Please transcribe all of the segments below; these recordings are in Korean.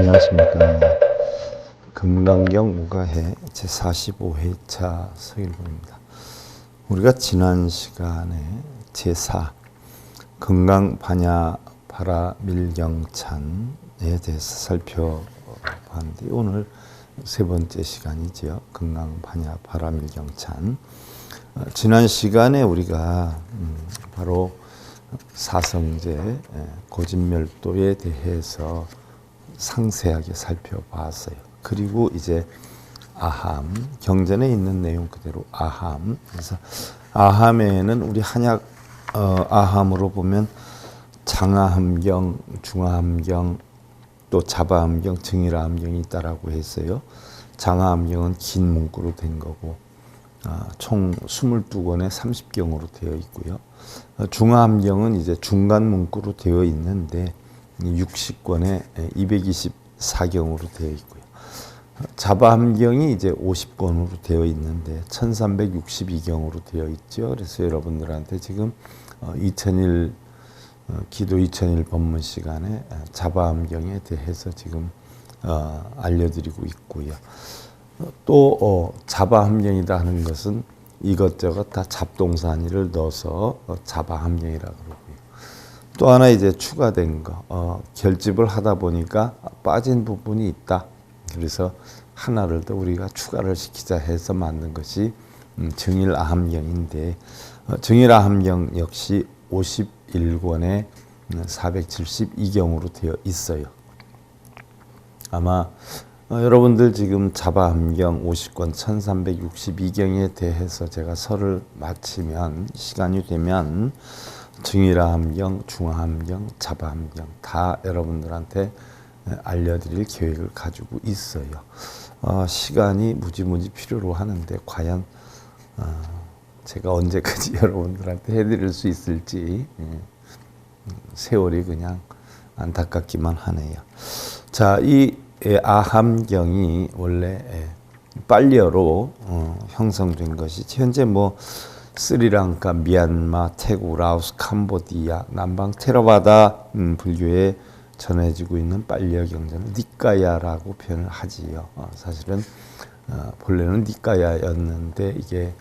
안녕하십니까. 금강경 무가해 제45회차 서일본입니다. 우리가 지난 시간에 제4 금강반야바라밀경찬에 대해서 살펴봤는데 오늘 세 번째 시간이지요. 금강반야바라밀경찬. 지난 시간에 우리가 바로 사성제 고진멸도에 대해서 상세하게 살펴봤어요. 그리고 이제 아함, 경전에 있는 내용 그대로 아함. 그래서 아함에는 우리 한약 아함으로 보면 장하함경, 중하함경, 또 자바함경, 증일하함경이 있다라고 했어요. 장하함경은 긴 문구로 된 거고 총 22권에 30경으로 되어 있고요. 중하함경은 이제 중간 문구로 되어 있는데 60권에 224경으로 되어 있고요. 자바함경이 이제 50권으로 되어 있는데 1362경으로 되어 있죠. 그래서 여러분들한테 지금 2001 기도 2001 법문 시간에 자바함경에 대해서 지금 알려드리고 있고요. 또 자바함경이다 하는 것은 이것저것 다 잡동사니를 넣어서 자바함경이라고 그러고요. 또 하나 이제 추가된 거 결집을 하다 보니까 빠진 부분이 있다. 그래서 하나를 더 우리가 추가를 시키자 해서 만든 것이 증일아함경인데 증일아함경 역시 51권에 472경으로 되어 있어요. 아마 여러분들 지금 자바함경 50권 1362경에 대해서 제가 설을 마치면 시간이 되면 증일아함경, 중하함경, 자바함경 다 여러분들한테 알려드릴 계획을 가지고 있어요. 시간이 무지무지 필요로 하는데 과연 제가 언제까지 여러분들한테 해드릴 수 있을지 세월이 그냥 안타깝기만 하네요. 자, 이 아함경이 원래 빨려로 형성된 것이 현재 뭐 스리랑카, 미얀마, 태국, 라오스, 캄보디아, 남방 테라바다 불교에 전해지고 있는 빨려 경전을 니까야라고 표현을 하지요. 사실은 본래는 니까야였는데 이게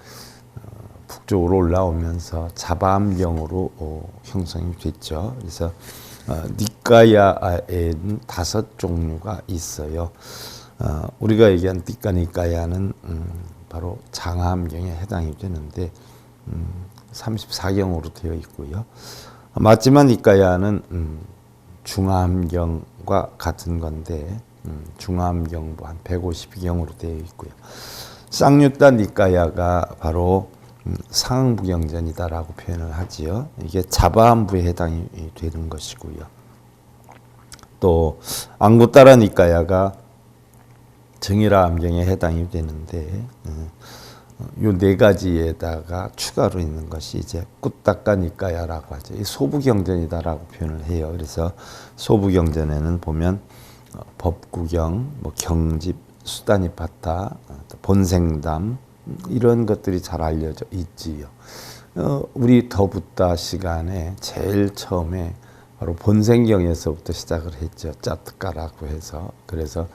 북쪽으로 올라오면서 자바함경으로 형성이 됐죠. 그래서 니까야에는 5종류가 있어요. 우리가 얘기한 니까야는 바로 장하함경에 해당이 되는데 34경으로 되어 있고요. 맞지만 니까야는 중하함경과 같은 건데 중하함경도 한 152경으로 되어 있고요. 쌍유따 니까야가 바로 상응부경전이다라고 표현을 하지요. 이게 자바함부에 해당이 되는 것이고요. 또 앙구따라 니까야가 증일아함경에 해당이 되는데 요 네 가지에다가 추가로 있는 것이 이제 꾸따까 니까야라고 하죠. 이 소부경전이다라고 표현을 해요. 그래서 소부경전에는 보면 법구경, 뭐 경집, 수다니파타, 본생담 이런 것들이 잘 알려져 있지요. 우리 더붓다 시간에 제일 처음에 바로 본생경에서부터 시작을 했죠. 짜트가라고 해서. 그래서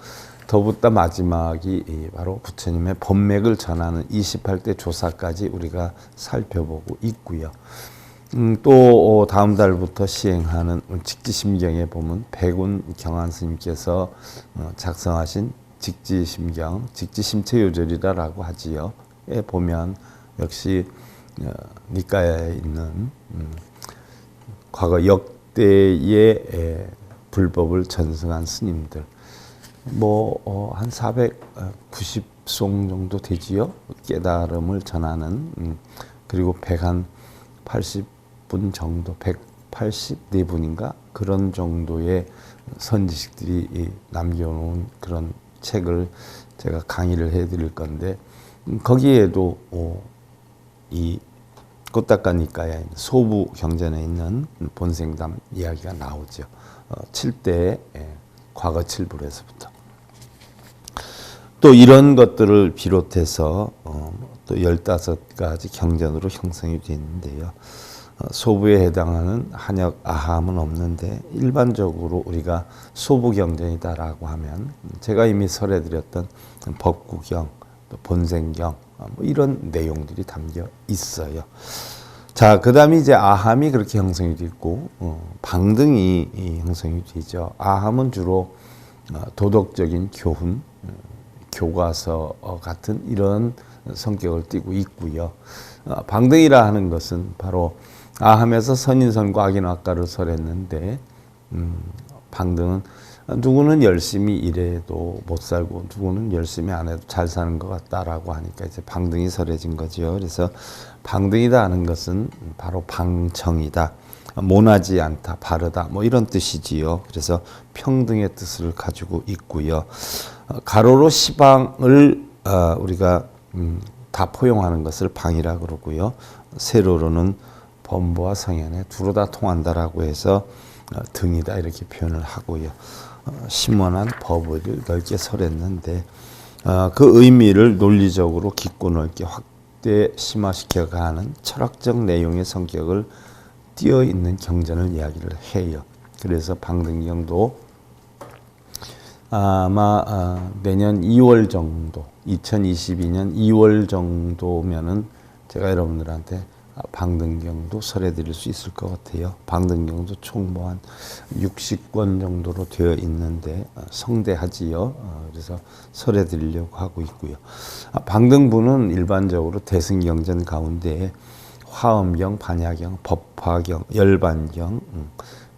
더붓다 마지막이 바로 부처님의 법맥을 전하는 28대 조사까지 우리가 살펴보고 있고요. 또 다음 달부터 시행하는 직지심경에 보면 백운 경한 스님께서 작성하신 직지심경, 직지심체요절이라고 하지요. 에 보면 역시 니까야에 있는 과거 역대의 불법을 전승한 스님들 한 490송 정도 되지요. 깨달음을 전하는 그리고 180분 정도 184분인가 그런 정도의 선지식들이 남겨놓은 그런 책을 제가 강의를 해드릴 건데 거기에도 이 꾸따까 니까야 소부 경전에 있는 본생담 이야기가 나오죠. 7대 과거 7불에서부터 또 이런 것들을 비롯해서 또 15가지 경전으로 형성이 되는데요. 소부에 해당하는 한역 아함은 없는데 일반적으로 우리가 소부경전이다라고 하면 제가 이미 설해드렸던 법구경, 또 본생경 뭐 이런 내용들이 담겨 있어요. 자, 그다음에 이제 아함이 그렇게 형성이 되고 방등이 형성이 되죠. 아함은 주로 도덕적인 교훈, 교과서 같은 이런 성격을 띠고 있고요. 방등이라 하는 것은 바로 아함에서 선인선과 악인악과를 설했는데 방등은 누구는 열심히 일해도 못 살고 누구는 열심히 안 해도 잘 사는 것 같다라고 하니까 이제 방등이 설해진 거죠. 그래서 방등이다 하는 것은 바로 방청이다, 모나지 않다, 바르다 뭐 이런 뜻이지요. 그래서 평등의 뜻을 가지고 있고요. 가로로 시방을 우리가 다 포용하는 것을 방이라 그러고요. 세로로는 범보와 성현에 두루 다 통한다라고 해서 등이다 이렇게 표현을 하고요. 심원한 법을 넓게 설했는데 그 의미를 논리적으로 깊고 넓게 확대 심화시켜가는 철학적 내용의 성격을 띄어 있는 경전을 이야기를 해요. 그래서 방등경도 아마 내년 2월 정도, 2022년 2월 정도면은 제가 여러분들한테 방등경도 설해드릴 수 있을 것 같아요. 방등경도 총 뭐 한 60권 정도로 되어 있는데 성대하지요. 그래서 설해드리려고 하고 있고요. 방등부는 일반적으로 대승경전 가운데 화엄경, 반야경, 법화경, 열반경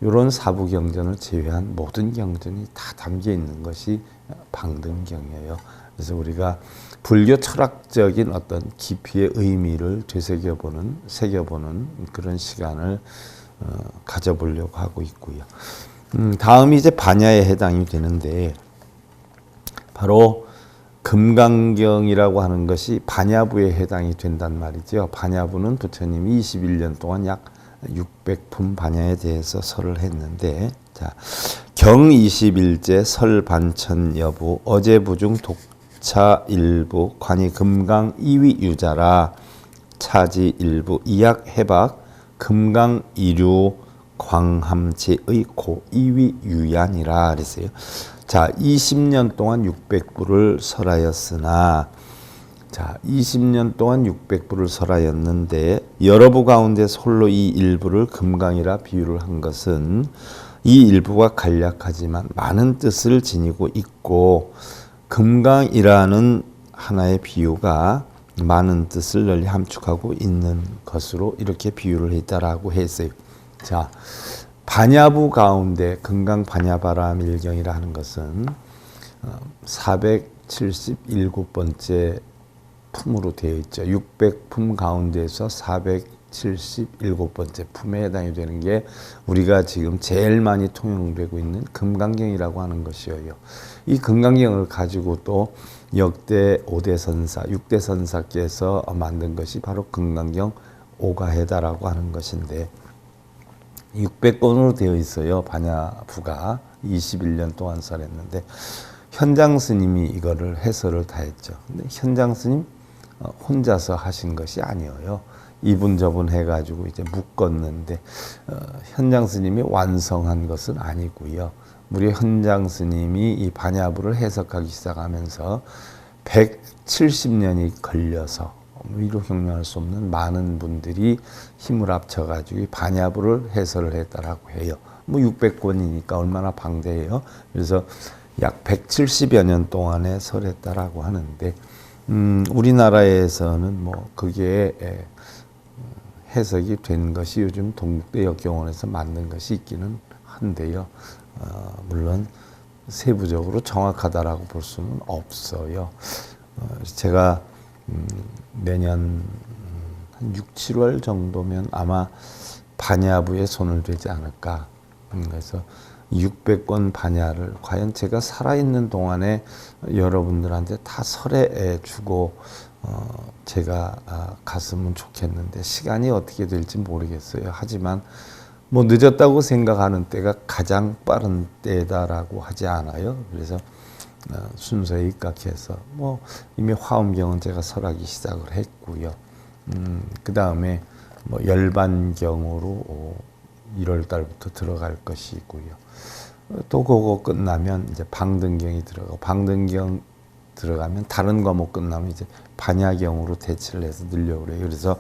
이런 사부경전을 제외한 모든 경전이 다 담겨 있는 것이 방등경이에요. 그래서 우리가 불교 철학적인 어떤 깊이의 의미를 되새겨보는, 새겨보는 그런 시간을 가져보려고 하고 있고요. 다음이 이제 반야에 해당이 되는데 바로 금강경이라고 하는 것이 반야부에 해당이 된단 말이죠. 반야부는 부처님이 21년 동안 약 600품 반야에 대해서 설을 했는데, 자, 경 21제 설 반천 여부 어제 부중 독차 일부 관이 금강 이위 유자라 차지 일부 이약 해박 금강 이류 광함제의 고 이위 유ян이라 그랬어요. 자, 20년 동안 600부를 설하였으나, 자, 20년 동안 600부를 설하였는데 여러 부 가운데 홀로 이 일부를 금강이라 비유를 한 것은 이 일부가 간략하지만 많은 뜻을 지니고 있고 금강이라는 하나의 비유가 많은 뜻을 널리 함축하고 있는 것으로 이렇게 비유를 했다라고 했어요. 자, 반야부 가운데 금강 반야바람 일경이라 하는 것은 477번째 품으로 되어 있죠. 600품 가운데서 477번째 품에 해당이 되는 게 우리가 지금 제일 많이 통용되고 있는 금강경이라고 하는 것이에요. 이 금강경을 가지고 또 역대 5대 선사, 6대 선사께서 만든 것이 바로 금강경 오가해다라고 하는 것인데 600권으로 되어 있어요. 반야부가 21년 동안 설했는데 현장 스님이 이거를 해설을 다 했죠. 근데 현장 스님 혼자서 하신 것이 아니에요. 이분 저분 해가지고 이제 묶었는데 현장 스님이 완성한 것은 아니고요. 우리 현장 스님이 이 반야부를 해석하기 시작하면서 170년이 걸려서 위로 경량할 수 없는 많은 분들이 힘을 합쳐가지고 반야부를 해설을 했다라고 해요. 뭐 600권이니까 얼마나 방대해요. 그래서 약 170여 년 동안에 설했다라고 하는데 우리나라에서는 뭐 그게 해석이 된 것이 요즘 동국대 역경원에서 만든 것이 있기는 한데요. 물론 세부적으로 정확하다라고 볼 수는 없어요. 제가 내년 한 6, 7월 정도면 아마 반야부에 손을 대지 않을까. 그래서 600권 반야를 과연 제가 살아있는 동안에 여러분들한테 다 설해 주고 제가 갔으면 좋겠는데 시간이 어떻게 될지 모르겠어요. 하지만 뭐 늦었다고 생각하는 때가 가장 빠른 때다라고 하지 않아요. 그래서 순서에 입각해서 뭐 이미 화엄경은 제가 설하기 시작을 했고요. 그 다음에 뭐 열반경으로 1월 달부터 들어갈 것이고요. 또 그거 끝나면 이제 방등경이 들어가고 방등경 들어가면 다른 과목 끝나면 이제 반야경으로 대치를 해서 늘려고 그래요. 그래서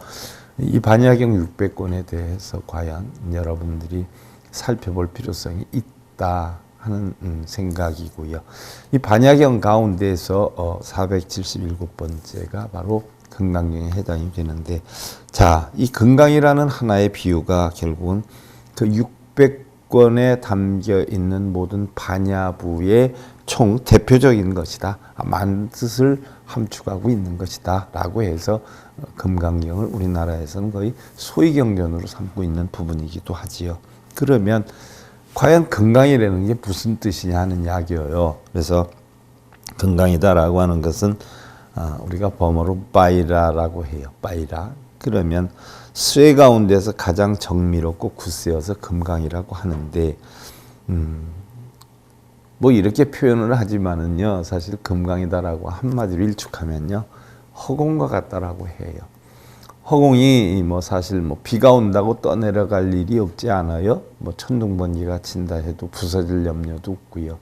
이 반야경 600권에 대해서 과연 여러분들이 살펴볼 필요성이 있다 하는 생각이고요. 이 반야경 가운데서 477번째가 바로 금강경에 해당이 되는데, 자, 이 금강이라는 하나의 비유가 결국은 그 600권에 담겨 있는 모든 반야부의 총 대표적인 것이다. 많은 뜻을 함축하고 있는 것이다. 라고 해서 금강경을 우리나라에서는 거의 소위경전으로 삼고 있는 부분이기도 하지요. 그러면 과연 금강이라는 게 무슨 뜻이냐 하는 이야기예요. 그래서 금강이다라고 하는 것은 우리가 범어로 빠이라라고 해요. 빠이라. 그러면 쇠 가운데서 가장 정밀롭고 굳세어서 금강이라고 하는데, 뭐 이렇게 표현을 하지만은요, 사실 금강이다라고 한마디로 일축하면요, 허공과 같다라고 해요. 허공이 뭐 사실 뭐 비가 온다고 떠내려갈 일이 없지 않아요. 뭐 천둥번개가 친다 해도 부서질 염려도 없고요.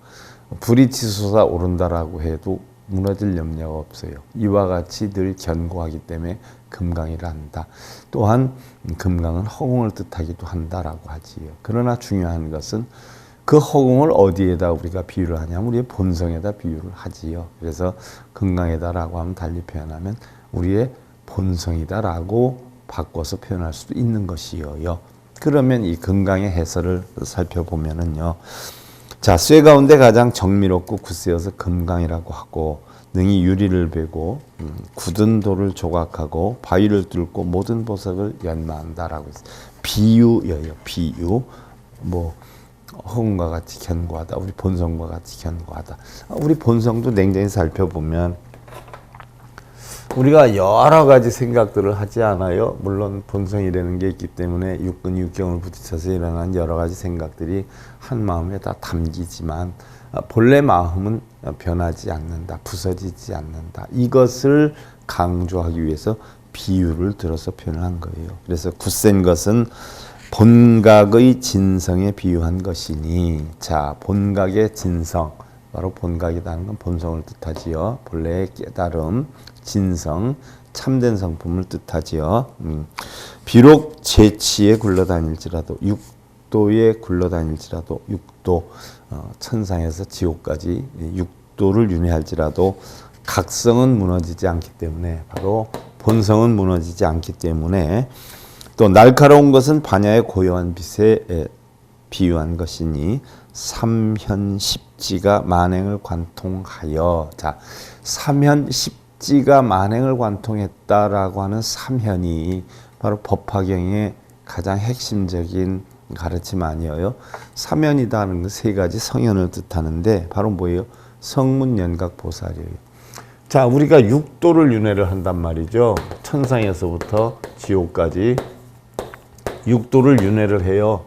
불이 치솟아 오른다라고 해도 무너질 염려가 없어요. 이와 같이 늘 견고하기 때문에 금강이라 한다. 또한 금강은 허공을 뜻하기도 한다라고 하지요. 그러나 중요한 것은 그 허공을 어디에다 우리가 비유를 하냐면 우리의 본성에다 비유를 하지요. 그래서 금강에다라고 하면 달리 표현하면 우리의 본성이다라고 바꿔서 표현할 수도 있는 것이요. 그러면 이 금강의 해설을 살펴보면은요. 자, 쇠 가운데 가장 정밀롭고 굳세어서 금강이라고 하고, 능히 유리를 베고 굳은 돌을 조각하고 바위를 뚫고 모든 보석을 연마한다라고 했어요. 비유예요. 비유. 뭐 허공과 같이 견고하다. 우리 본성과 같이 견고하다. 우리 본성도 냉정히 살펴보면 우리가 여러 가지 생각들을 하지 않아요. 물론 본성이라는 게 있기 때문에 육근 육경을 부딪혀서 일어난 여러 가지 생각들이 한 마음에 다 담기지만 본래 마음은 변하지 않는다. 부서지지 않는다. 이것을 강조하기 위해서 비유를 들어서 표현한 거예요. 그래서 굳센 것은 본각의 진성에 비유한 것이니, 자, 본각의 진성, 바로 본각이라는 건 본성을 뜻하지요. 본래의 깨달음, 진성, 참된 성품을 뜻하지요. 비록 재치에 굴러다닐지라도, 육도에 굴러다닐지라도, 육도, 천상에서 지옥까지 육도를 윤회할지라도 각성은 무너지지 않기 때문에, 바로 본성은 무너지지 않기 때문에, 또 날카로운 것은 반야의 고요한 빛에 비유한 것이니 삼현십지가 만행을 관통하여, 자, 삼현십지가 만행을 관통했다라고 하는 삼현이 바로 법화경의 가장 핵심적인 가르침 아니에요. 삼현이다 하는 건 세 가지 성현을 뜻하는데 바로 뭐예요? 성문연각 보살이에요. 자, 우리가 육도를 윤회를 한단 말이죠. 천상에서부터 지옥까지 육도를 윤회를 해요.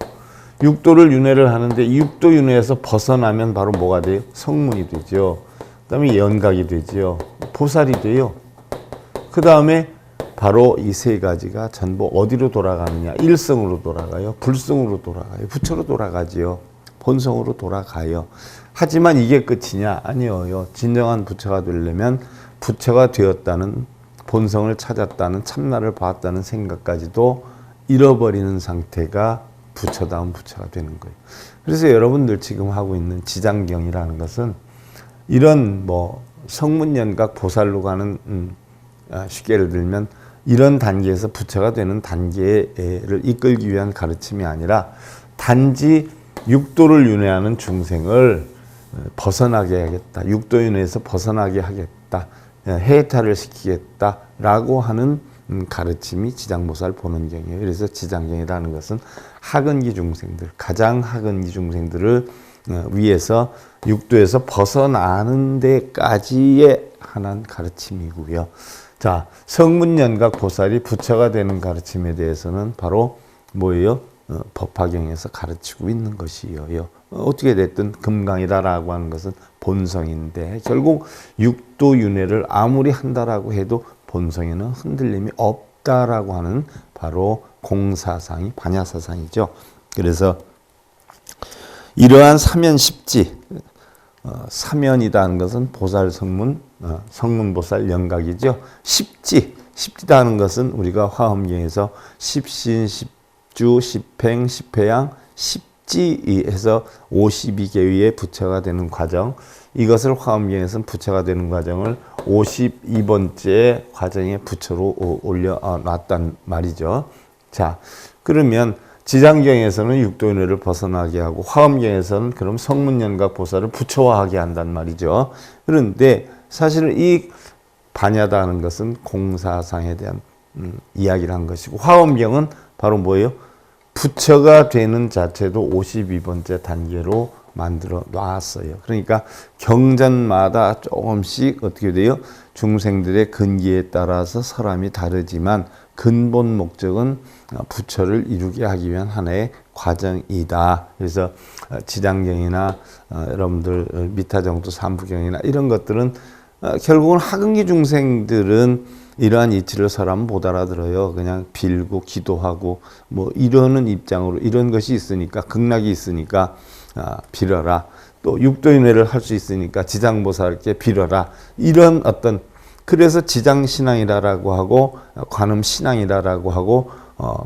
육도를 윤회를 하는데 이 육도 윤회에서 벗어나면 바로 뭐가 돼요? 성문이 되죠. 그 다음에 연각이 되죠. 보살이 돼요. 그 다음에 바로 이 세 가지가 전부 어디로 돌아가느냐? 일성으로 돌아가요. 불성으로 돌아가요. 부처로 돌아가지요. 본성으로 돌아가요. 하지만 이게 끝이냐? 아니에요. 진정한 부처가 되려면 부처가 되었다는, 본성을 찾았다는, 참나를 봤다는 생각까지도 잃어버리는 상태가 부처다운 부처가 되는 거예요. 그래서 여러분들 지금 하고 있는 지장경이라는 것은 이런 뭐 성문연각 보살로 가는, 쉽게 예를 들면 이런 단계에서 부처가 되는 단계를 이끌기 위한 가르침이 아니라 단지 육도를 윤회하는 중생을 벗어나게 하겠다. 육도 윤회에서 벗어나게 하겠다. 해탈을 시키겠다라고 하는 가르침이 지장보살 보는경이에요. 그래서 지장경이라는 것은 하근기 중생들, 가장 하근기 중생들을 위해서 육도에서 벗어나는 데까지의 하나의 가르침이고요. 자, 성문연각 보살이 부처가 되는 가르침에 대해서는 바로 뭐예요? 법화경에서 가르치고 있는 것이에요. 어떻게 됐든 금강이다라고 하는 것은 본성인데 결국 육도 윤회를 아무리 한다라고 해도 본성에는 흔들림이 없다라고 하는 바로 공사상이 반야사상이죠. 그래서 이러한 사면십지, 사면이라는 것은 보살 성문, 성문보살 영각이죠. 십지라는 것은 우리가 화엄경에서 십신, 십주, 십행, 십회양, 십지에서 52개위의 부처가 되는 과정, 이것을 화엄경에서는 부처가 되는 과정을 52번째 과정에 부처로 올려놨단 말이죠. 자, 그러면 지장경에서는 육도인회를 벗어나게 하고 화엄경에서는 그럼 성문연각 보살을 부처화하게 한단 말이죠. 그런데 사실 이 반야다 하는 것은 공사상에 대한 이야기를 한 것이고, 화엄경은 바로 뭐예요? 부처가 되는 자체도 52번째 단계로 만들어 놨어요. 그러니까 경전마다 조금씩 어떻게 돼요? 중생들의 근기에 따라서 사람이 다르지만 근본 목적은 부처를 이루게 하기 위한 하나의 과정이다. 그래서 지장경이나 여러분들 미타정도 삼부경이나 이런 것들은 결국은 하근기 중생들은 이러한 이치를 사람은 못 알아들어요. 그냥 빌고 기도하고 뭐 이러는 입장으로, 이런 것이 있으니까, 극락이 있으니까 빌어라. 또 육도인회를 할 수 있으니까 지장보살께 빌어라. 이런 어떤, 그래서 지장신앙이라고 하고 관음신앙이라고 하고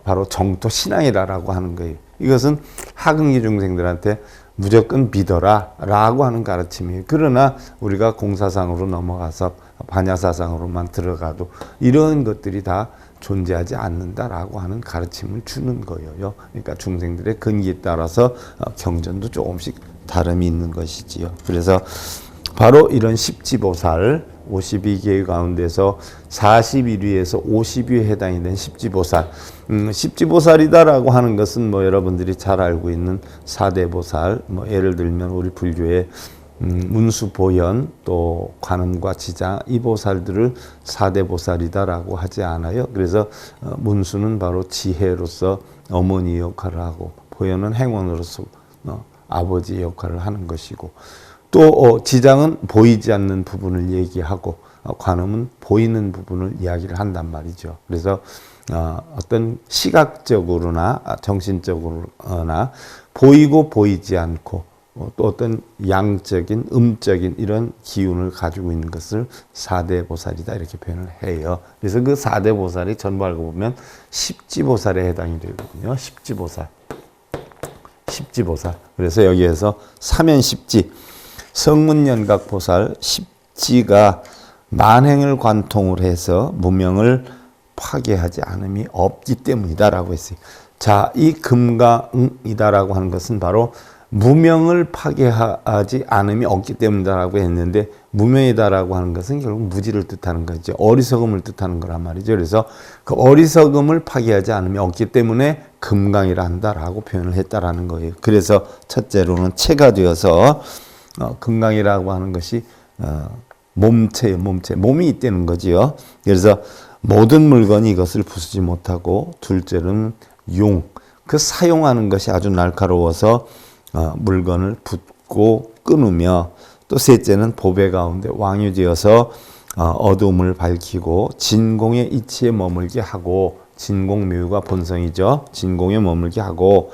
바로 정토신앙이라고 하는 거예요. 이것은 하근기 중생들한테 무조건 믿어라 라고 하는 가르침이에요. 그러나 우리가 공사상으로 넘어가서 반야사상으로만 들어가도 이런 것들이 다 존재하지 않는다라고 하는 가르침을 주는 거예요. 그러니까 중생들의 근기에 따라서 경전도 조금씩 다름이 있는 것이지요. 그래서 바로 이런 십지보살 52개 가운데서 41위에서 50위에 해당이 된 십지보살. 십지보살이다라고 하는 것은 뭐 여러분들이 잘 알고 있는 사대보살, 뭐 예를 들면 우리 불교의 문수보현, 또 관음과 지장, 이 보살들을 사대보살이다라고 하지 않아요. 그래서 문수는 바로 지혜로서 어머니 역할을 하고, 보현은 행원으로서 아버지 역할을 하는 것이고, 또 지장은 보이지 않는 부분을 얘기하고, 관음은 보이는 부분을 이야기를 한단 말이죠. 그래서 어떤 시각적으로나 정신적으로나 보이고 보이지 않고 또 어떤 양적인 음적인 이런 기운을 가지고 있는 것을 사대보살이다 이렇게 표현을 해요. 그래서 그 사대보살이 전부 알고 보면 십지보살에 해당이 되거든요. 십지보살. 그래서 여기에서 사면십지, 성문연각보살 십지가 만행을 관통을 해서 무명을 파괴하지 않음이 없기 때문이다라고 했어요. 자, 이 금강이다라고 하는 것은 바로 무명을 파괴하지 않음이 없기 때문이다라고 했는데, 무명이다라고 하는 것은 결국 무지를 뜻하는 거죠. 어리석음을 뜻하는 거란 말이죠. 그래서 그 어리석음을 파괴하지 않음이 없기 때문에 금강이라 한다라고 표현을 했다라는 거예요. 그래서 첫째로는 체가 되어서 금강이라고 하는 것이 몸체예요. 몸이 있다는 거지요. 그래서 모든 물건이 이것을 부수지 못하고, 둘째로는 용, 그 사용하는 것이 아주 날카로워서 물건을 붓고 끊으며, 또 셋째는 보배 가운데 왕유되어서 어둠을 밝히고 진공의 이치에 머물게 하고, 진공묘유가 본성이죠. 진공에 머물게 하고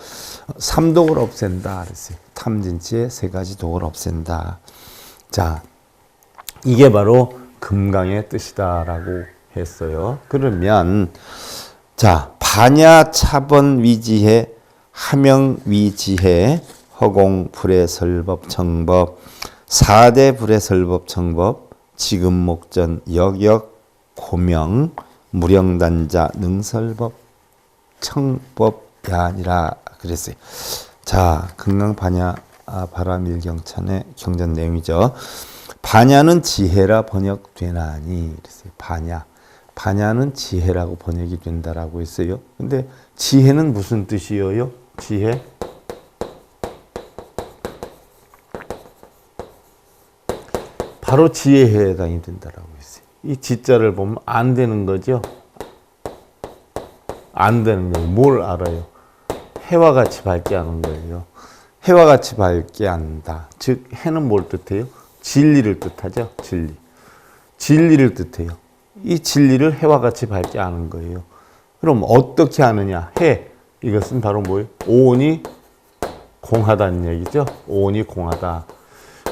삼독을 없앤다 그랬어요. 탐진치의 세 가지 독을 없앤다. 자, 이게 바로 금강의 뜻이다라고 했어요. 그러면 자, 반야 차번 위지해, 하명 위지해, 허공 불의 설법 청법, 4대 불의 설법 청법, 지금 목전 역역 고명, 무령단자 능설법 청법이 아니라 그랬어요. 자, 금강 반야 바라밀경찬의 경전 내용이죠. 반야는 지혜라 번역되나니 그랬어요. 반야는 지혜라고 번역이 된다라고 했어요. 근데 지혜는 무슨 뜻이에요? 지혜? 바로 지혜에 해당이 된다라고 했어요. 이 지자를 보면 안 되는 거죠. 안 되는 거예요. 뭘 알아요? 해와 같이 밝게 하는 거예요. 해와 같이 밝게 한다. 즉 해는 뭘 뜻해요? 진리를 뜻하죠. 진리를 뜻해요. 이 진리를 해와 같이 밝게 하는 거예요. 그럼 어떻게 하느냐? 해. 이것은 바로 뭐예요? 오온이 공하다는 얘기죠. 오온이 공하다.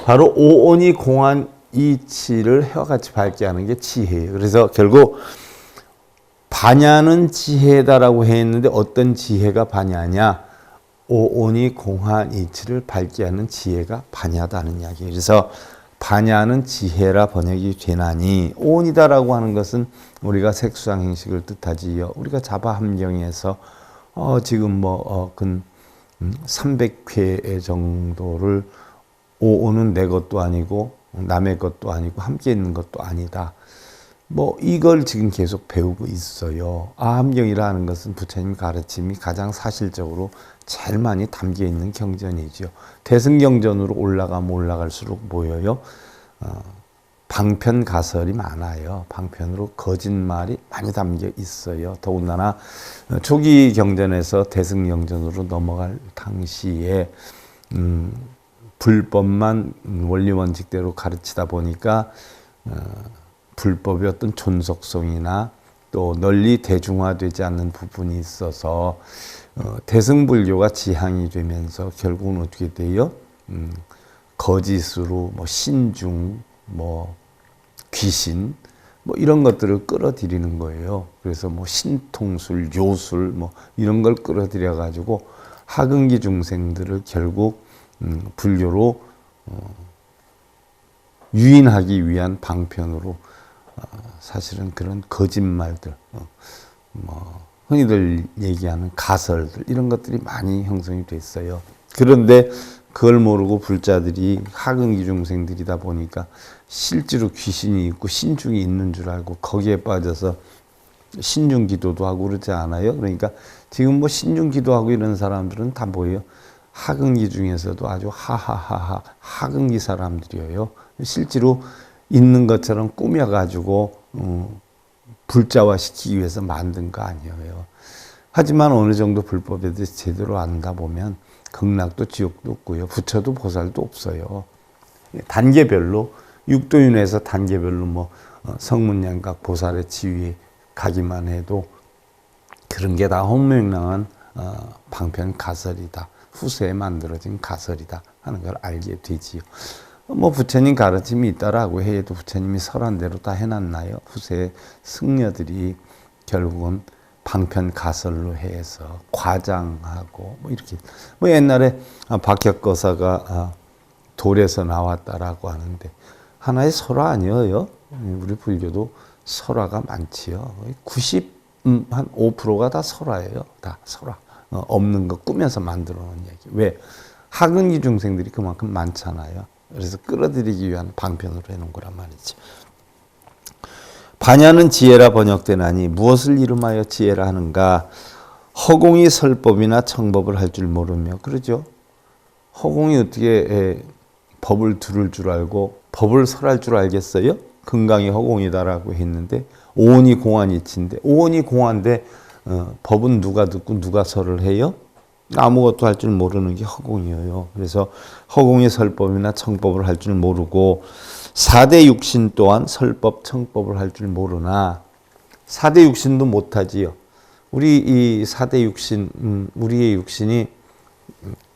바로 오온이 공한 이치를 해와 같이 밝게 하는 게 지혜예요. 그래서 결국 반야는 지혜다라고 했는데 어떤 지혜가 반야냐? 오온이 공한 이치를 밝게 하는 지혜가 반야다는 이야기예요. 그래서 반야는 지혜라 번역이 되나니 오온이다라고 하는 것은 우리가 색수상 행식을 뜻하지요. 우리가 자바 함경에서 지금 근 300회 정도를 오온은 내 것도 아니고 남의 것도 아니고 함께 있는 것도 아니다. 이걸 지금 계속 배우고 있어요. 아함경이라는 것은 부처님 가르침이 가장 사실적으로 제일 많이 담겨 있는 경전이죠. 대승경전으로 올라가면 올라갈수록 뭐예요? 방편가설이 많아요. 방편으로 거짓말이 많이 담겨 있어요. 더군다나 초기 경전에서 대승경전으로 넘어갈 당시에 불법만 원리원칙대로 가르치다 보니까 불법의 어떤 존속성이나 또 널리 대중화되지 않는 부분이 있어서 대승불교가 지향이 되면서 결국은 어떻게 돼요? 거짓으로 신중, 귀신, 이런 것들을 끌어들이는 거예요. 그래서 신통술, 요술, 이런 걸 끌어들여 가지고 하근기 중생들을 결국 불교로 유인하기 위한 방편으로 사실은 그런 거짓말들, 흔히들 얘기하는 가설들 이런 것들이 많이 형성이 됐어요. 그런데 그걸 모르고 불자들이 하근기 중생들이다 보니까 실제로 귀신이 있고 신중이 있는 줄 알고 거기에 빠져서 신중 기도도 하고 그러지 않아요? 그러니까 지금 신중 기도하고 이런 사람들은 다 뭐예요? 하근기 중에서도 아주 하하하하 하근기 사람들이에요. 실제로 있는 것처럼 꾸며가지고 불자화시키기 위해서 만든 거 아니에요. 하지만 어느 정도 불법에 대해서 제대로 안다 보면 극락도 지옥도 없고요. 부처도 보살도 없어요. 단계별로 육도윤회에서 단계별로 성문양각 보살의 지위에 가기만 해도 그런 게 다 홍명랑한 방편 가설이다. 후세에 만들어진 가설이다 하는 걸 알게 되지요. 부처님 가르침이 있다라고 해도 부처님이 설한 대로 다 해놨나요? 후세 승려들이 결국은 방편 가설로 해서 과장하고 이렇게 옛날에 박혁거사가 돌에서 나왔다라고 하는데 하나의 설화 아니에요? 우리 불교도 설화가 많지요. 95%가 다 설화예요. 다 설화. 없는 거 꾸며서 만들어 놓은 얘기. 왜? 하근기 중생들이 그만큼 많잖아요. 그래서 끌어들이기 위한 방편으로 해놓은 거란 말이죠. 반야는 지혜라 번역되나니 무엇을 이름하여 지혜라 하는가? 허공이 설법이나 청법을 할 줄 모르며 그러죠. 허공이 어떻게 법을 들을 줄 알고 법을 설할 줄 알겠어요? 금강이 허공이다라고 했는데 오온이 공한 이치인데 오온이 공한데 법은 누가 듣고 누가 설을 해요? 아무것도 할 줄 모르는 게 허공이에요. 그래서 허공이 설법이나 청법을 할 줄 모르고 4대 육신 또한 설법, 청법을 할 줄 모르나 4대 육신도 못하지요. 우리 이 4대 육신, 우리의 육신이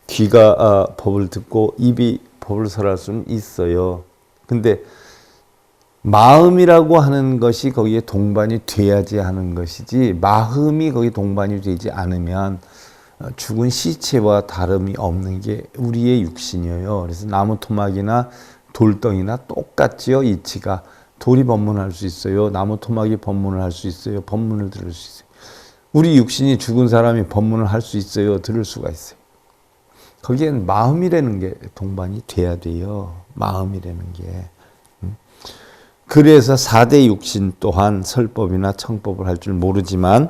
귀가 법을 듣고 입이 법을 설할 수는 있어요. 근데 마음이라고 하는 것이 거기에 동반이 돼야지 하는 것이지 마음이 거기 동반이 되지 않으면 죽은 시체와 다름이 없는 게 우리의 육신이에요. 그래서 나무 토막이나 돌덩이나 똑같지요. 이치가 돌이 법문할 수 있어요. 나무 토막이 법문을 할 수 있어요. 법문을 들을 수 있어요. 우리 육신이 죽은 사람이 법문을 할 수 있어요. 들을 수가 있어요. 거기엔 마음이라는 게 동반이 돼야 돼요. 마음이라는 게. 그래서 4대 육신 또한 설법이나 청법을 할 줄 모르지만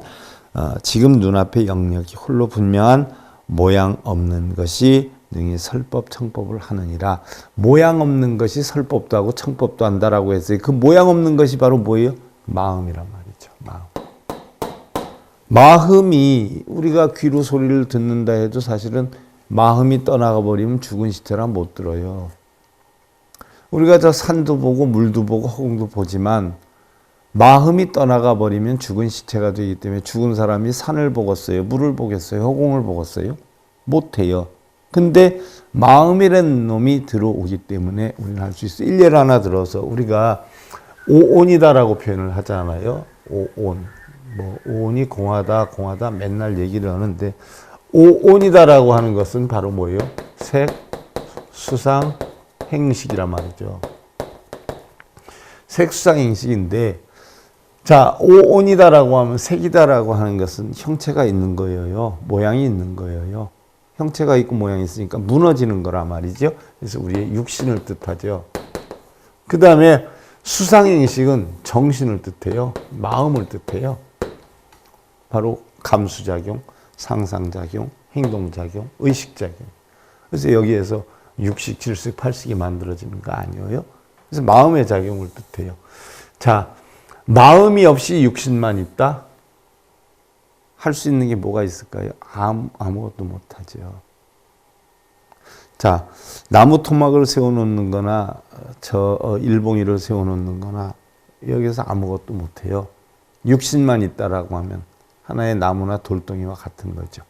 지금 눈앞의 영역이 홀로 분명한 모양 없는 것이 능히 설법, 청법을 하느니라. 모양 없는 것이 설법도 하고 청법도 한다라고 했어요. 그 모양 없는 것이 바로 뭐예요? 마음이란 말이죠. 마음. 마음이 우리가 귀로 소리를 듣는다 해도 사실은 마음이 떠나가 버리면 죽은 시체라 못 들어요. 우리가 저 산도 보고 물도 보고 허공도 보지만 마음이 떠나가 버리면 죽은 시체가 되기 때문에 죽은 사람이 산을 보겠어요? 물을 보겠어요? 허공을 보겠어요? 못해요. 근데 마음이라는 놈이 들어오기 때문에 우리는 할 수 있어요. 일례를 하나 들어서 우리가 오온이다라고 표현을 하잖아요. 오온. 뭐 오온이 공하다 맨날 얘기를 하는데 오온이다라고 하는 것은 바로 뭐예요? 색, 수상, 행식이란 말이죠. 색, 수상, 행식인데 자, 오온이다라고 하면 색이다라고 하는 것은 형체가 있는 거예요. 모양이 있는 거예요. 형체가 있고 모양이 있으니까 무너지는 거란 말이죠. 그래서 우리의 육신을 뜻하죠. 그 다음에 수상행식은 정신을 뜻해요. 마음을 뜻해요. 바로 감수작용, 상상작용, 행동작용, 의식작용. 그래서 여기에서 육식, 칠식, 팔식이 만들어지는 거 아니에요? 그래서 마음의 작용을 뜻해요. 자, 마음이 없이 육신만 있다? 할 수 있는 게 뭐가 있을까요? 아무것도 못하죠. 자, 나무 토막을 세워놓는 거나 일봉이를 세워놓는 거나 여기서 아무것도 못해요. 육신만 있다라고 하면 하나의 나무나 돌덩이와 같은 거죠.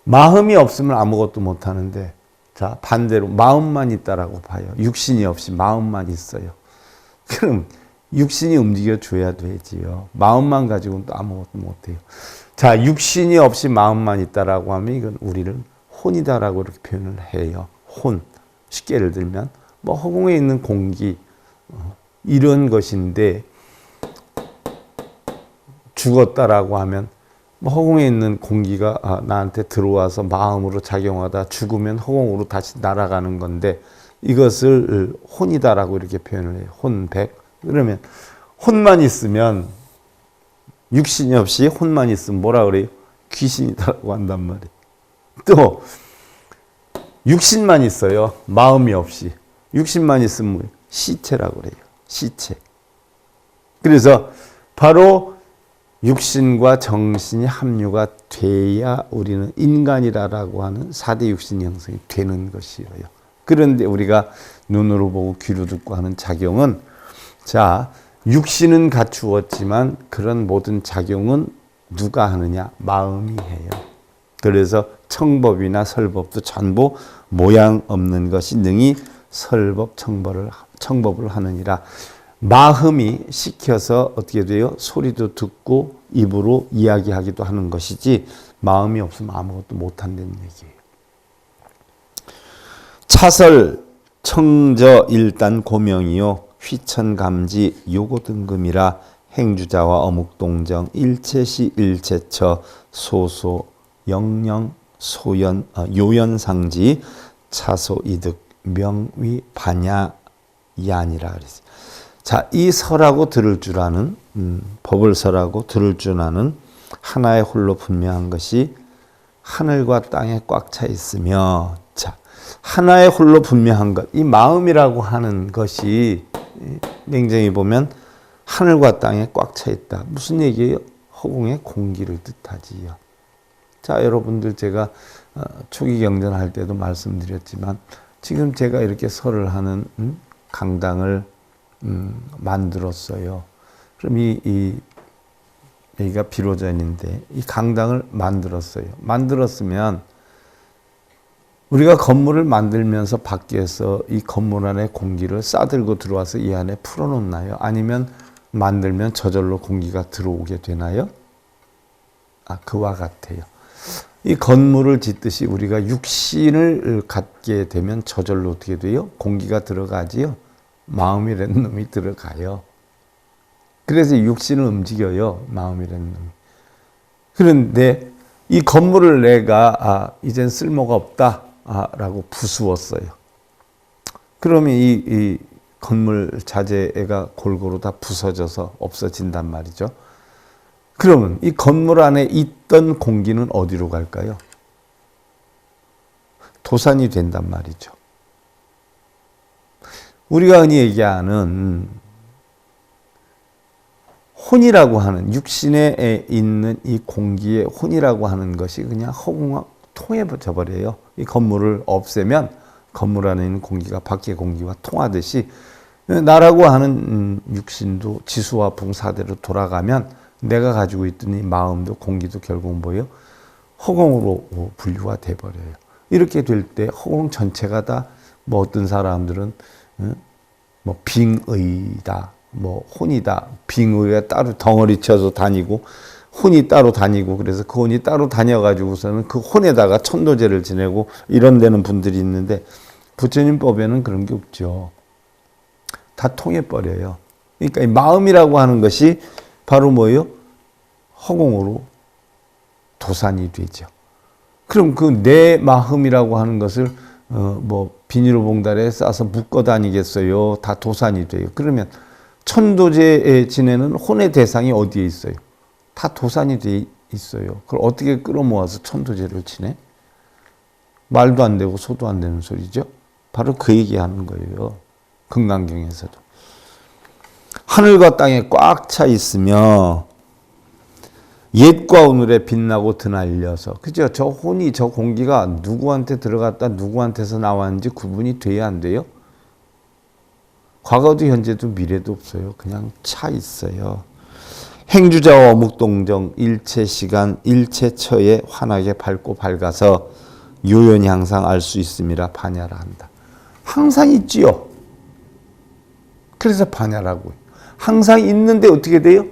마음이 없으면 아무것도 못하는데 자, 반대로 마음만 있다라고 봐요. 육신이 없이 마음만 있어요. 그럼 육신이 움직여줘야 되지요. 마음만 가지고는 또 아무것도 못해요. 자, 육신이 없이 마음만 있다라고 하면 이건 우리를 혼이다라고 이렇게 표현을 해요. 혼. 쉽게 예를 들면 뭐 허공에 있는 공기 이런 것인데 죽었다라고 하면 뭐 허공에 있는 공기가 나한테 들어와서 마음으로 작용하다 죽으면 허공으로 다시 날아가는 건데 이것을 혼이다라고 이렇게 표현을 해요. 혼백. 그러면 혼만 있으면 육신이 없이 혼만 있으면 뭐라 그래요? 귀신이다라고 한단 말이에요. 또 육신만 있어요. 마음이 없이. 육신만 있으면 시체라고 그래요. 시체. 그래서 바로 육신과 정신이 합류가 돼야 우리는 인간이라고 하는 4대 육신 형성이 되는 것이에요. 그런데 우리가 눈으로 보고 귀로 듣고 하는 작용은 자, 육신은 갖추었지만 그런 모든 작용은 누가 하느냐? 마음이 해요. 그래서 청법이나 설법도 전부 모양 없는 것이 능히 설법 청법을 하느니라. 마음이 시켜서 어떻게 돼요? 소리도 듣고 입으로 이야기하기도 하는 것이지 마음이 없으면 아무것도 못한다는 얘기예요. 차설 청저 일단 고명이요 휘천감지 요고등금이라 행주자와 어묵동정 일체시 일체처 소소 영영 소연 요연상지 차소이득 명위 반야 이아니라 그랬어요. 자, 이 설하고 들을 줄 아는 법을 설하고 들을 줄 아는 하나의 홀로 분명한 것이 하늘과 땅에 꽉 차 있으며 자, 하나의 홀로 분명한 것, 이 마음이라고 하는 것이 냉정히 보면 하늘과 땅에 꽉 차 있다. 무슨 얘기예요? 허공의 공기를 뜻하지요. 자, 여러분들 제가 초기 경전할 때도 말씀드렸지만 지금 제가 이렇게 설을 하는 강당을 만들었어요. 그럼 여기가 비로전인데 이 강당을 만들었어요. 만들었으면 우리가 건물을 만들면서 밖에서 이 건물 안에 공기를 싸들고 들어와서 이 안에 풀어놓나요? 아니면 만들면 저절로 공기가 들어오게 되나요? 그와 같아요. 이 건물을 짓듯이 우리가 육신을 갖게 되면 저절로 어떻게 돼요? 공기가 들어가지요. 마음이라는 놈이 들어가요. 그래서 육신을 움직여요. 마음이라는 놈이. 그런데 이 건물을 내가 이젠 쓸모가 없다 라고 부수었어요. 그러면 이 건물 자재가 골고루 다 부서져서 없어진단 말이죠. 그러면 이 건물 안에 있던 공기는 어디로 갈까요? 도산이 된단 말이죠. 우리가 흔히 얘기하는 혼이라고 하는 육신에 있는 이 공기의 혼이라고 하는 것이 그냥 허공을 통해져 버려요. 이 건물을 없애면 건물 안에 있는 공기가 밖의 공기와 통하듯이 나라고 하는 육신도 지수와 붕사대로 돌아가면 내가 가지고 있던 이 마음도 공기도 결국 뭐예요? 허공으로 분류가 돼버려요. 이렇게 될 때 허공 전체가 다 뭐 어떤 사람들은 뭐 빙의다, 뭐 혼이다. 빙의가 따로 덩어리 쳐서 다니고 혼이 따로 다니고 그래서 그 혼이 따로 다녀가지고서는 그 혼에다가 천도제를 지내고 이런 데는 분들이 있는데 부처님 법에는 그런 게 없죠. 다 통해버려요. 그러니까 이 마음이라고 하는 것이 바로 뭐예요? 허공으로 도산이 되죠. 그럼 그 내 마음이라고 하는 것을 뭐 비닐봉다리에 싸서 묶어 다니겠어요? 다 도산이 돼요. 그러면 천도제에 지내는 혼의 대상이 어디에 있어요? 다 도산이 돼 있어요. 그걸 어떻게 끌어모아서 천도제를 지내? 말도 안 되고 소도 안 되는 소리죠. 바로 그 얘기하는 거예요. 금강경에서도. 하늘과 땅에 꽉 차 있으며 옛과 오늘에 빛나고 드날려서 그죠? 저 혼이 저 공기가 누구한테 들어갔다 누구한테서 나왔는지 구분이 돼야 안 돼요? 과거도 현재도 미래도 없어요. 그냥 차 있어요. 행주자와 어묵동정 일체시간 일체처에 환하게 밝고 밝아서 요연히 항상 알 수 있음이라 반야라 한다. 항상 있지요. 그래서 반야라고. 항상 있는데 어떻게 돼요?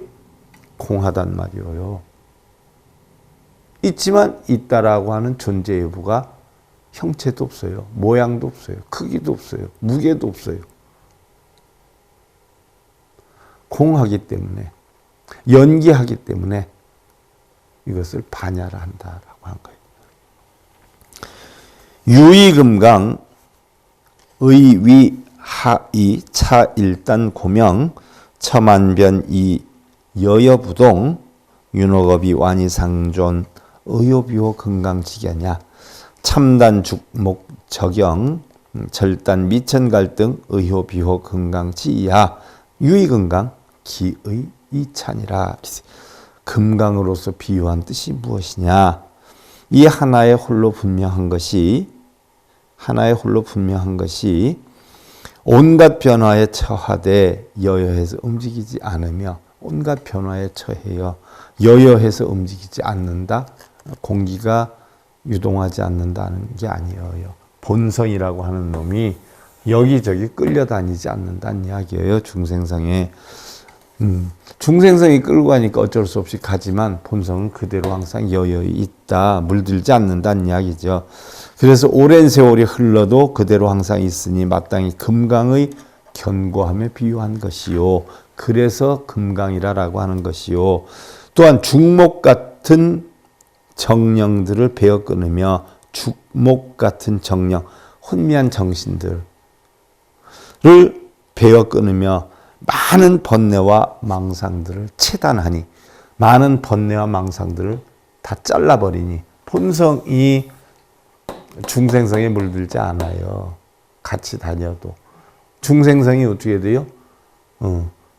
공하단 말이에요. 있지만 있다라고 하는 존재 여부가 형체도 없어요. 모양도 없어요. 크기도 없어요. 무게도 없어요. 공하기 때문에 연기하기 때문에 이것을 반야라 한다라고 한 거예요. 유의금강 의위 하이 차일단 고명 처만변이 여여부동 윤호겁이 완이상존 의호비호 금강지견야 참단 죽목 적영 절단 미천갈등 의호비호 금강지야 유의금강 기의 이찬이라. 금강으로서 비유한 뜻이 무엇이냐? 이 하나의 홀로 분명한 것이 온갖 변화에 처하되 여여해서 움직이지 않으며 온갖 변화에 처해요. 여여해서 움직이지 않는다. 공기가 유동하지 않는다는 게 아니에요. 본성이라고 하는 놈이 여기저기 끌려다니지 않는다는 이야기예요. 중생성에. 중생성이 끌고 가니까 어쩔 수 없이 가지만 본성은 그대로 항상 여여히 있다. 물들지 않는다는 이야기죠. 그래서 오랜 세월이 흘러도 그대로 항상 있으니 마땅히 금강의 견고함에 비유한 것이요. 그래서 금강이라고 하는 것이요. 또한 죽목 같은 정령들을 베어 끊으며 죽목 같은 정령, 혼미한 정신들을 베어 끊으며 많은 번뇌와 망상들을 체단하니 많은 번뇌와 망상들을 다 잘라버리니 본성이 중생성에 물들지 않아요. 같이 다녀도. 중생성이 어떻게 돼요?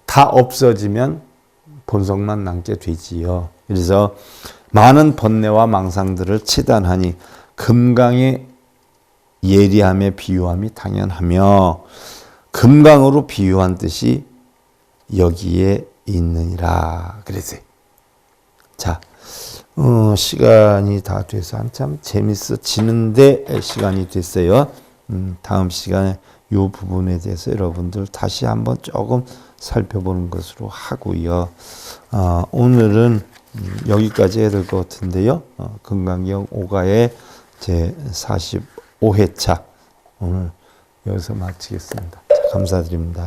다 없어지면 본성만 남게 되지요. 그래서 많은 번뇌와 망상들을 체단하니 금강의 예리함에 비유함이 당연하며 금강으로 비유한 뜻이 여기에 있느니라. 그랬어요. 자, 시간이 다 돼서 한참 재밌어지는데 시간이 됐어요. 다음 시간에 이 부분에 대해서 여러분들 다시 한번 조금 살펴보는 것으로 하고요. 오늘은 여기까지 해야 될 것 같은데요. 금강경 5가의 제 45회차 오늘 여기서 마치겠습니다. 자, 감사드립니다.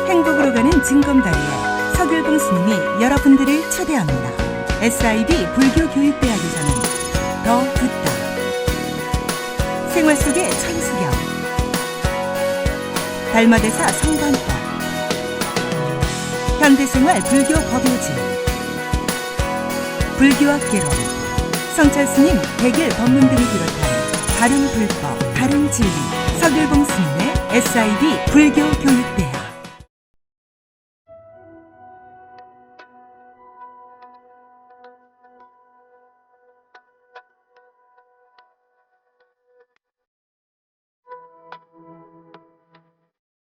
행복으로 가는 징검다리에 서길봉 스님이 여러분들을 초대합니다. SIB 불교교육대학에서는 더 듣다, 생활 속의 천수경, 달마대사 성관법, 현대생활 불교 법요지, 불교학 개론, 성찰스님 백일 법문 등을 비롯한 다른 불법, 다른 진리, 서길봉 스님의 SIB 불교교육